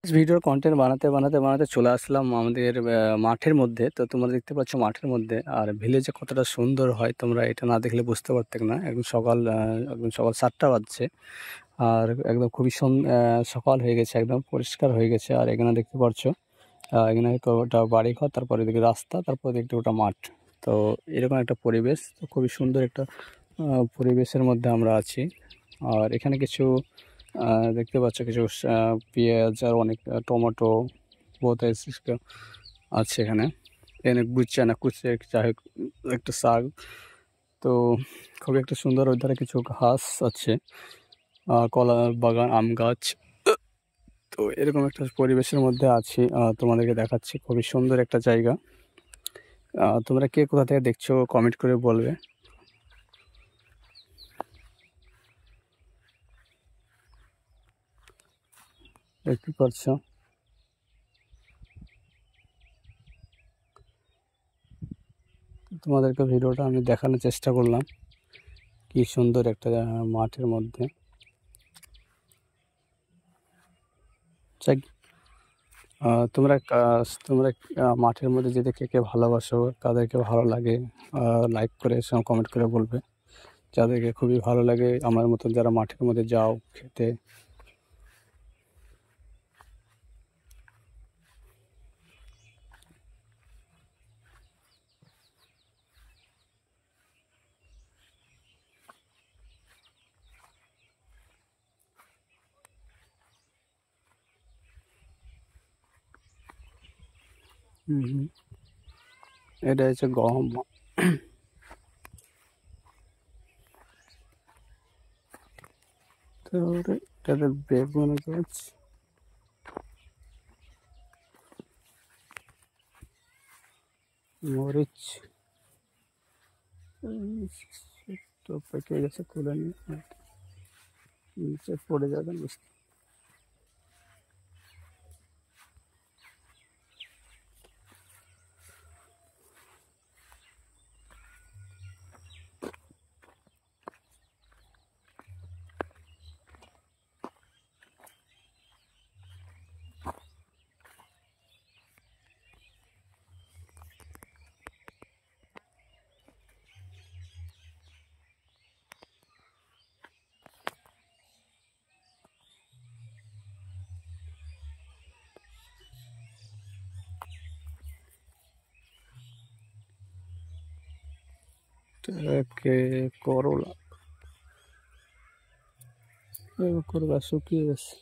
ভিডিওর কন্টেন্ট বানাতে বানাতে বানাতে চলে আসলাম আমাদের মাঠের মধ্যে। তো তোমরা দেখতে পাচ্ছ মাঠের মধ্যে আর ভিলেজে কতটা সুন্দর হয় তোমরা এটা না দেখলে বুঝতে পারতে না। একদম সকাল 7টা বাজছে আর একদম খুবই সকাল হয়ে গেছে, একদম পরিষ্কার হয়ে গেছে। আর এখানে দেখতে পাচ্ছ এখানে তো ওটা বাড়িঘর, তারপরে এদিকে রাস্তা, তারপরে দেখতে ওটা মাঠ। তো এরকম একটা পরিবেশ, তো খুবই সুন্দর একটা পরিবেশের মধ্যে আমরা আছি। আর এখানে কিছু দেখতে পাচ্ছ কিছু পেঁয়াজ আর অনেক টমেটো বহুত আছে এখানে। এখানে গুচ্ছে না কুচ্ছে যাই হোক একটা শাক। তো খুবই একটা সুন্দর, ওই ধারে কিছু ঘাস আছে, কলা বাগান, আম গাছ। তো এরকম একটা পরিবেশের মধ্যে আছি, তোমাদেরকে দেখাচ্ছি। খুবই সুন্দর একটা জায়গা। তোমরা কে কোথা থেকে দেখছো কমেন্ট করে বলবে। দেখতে পাচ্ছ তোমাদেরকে ভিডিওটা আমি দেখানোর চেষ্টা করলাম, কি সুন্দর একটা মাঠের মধ্যে। তোমরা তোমরা মাঠের মধ্যে যেতে কে কে ভালোবাসো, কাদেরকে ভালো লাগে, লাইক করে কমেন্ট করে বলবে। যাদেরকে খুবই ভালো লাগে আমার মতন যারা মাঠের মধ্যে যাও খেতে। এটা হচ্ছে গম। তারপরে এটাতে বেগুন গাছ, মরিচ তো পেকে গেছে, তুলে নিচে পড়ে যাবেন। করলা, করলা শুকিয়ে গেছে।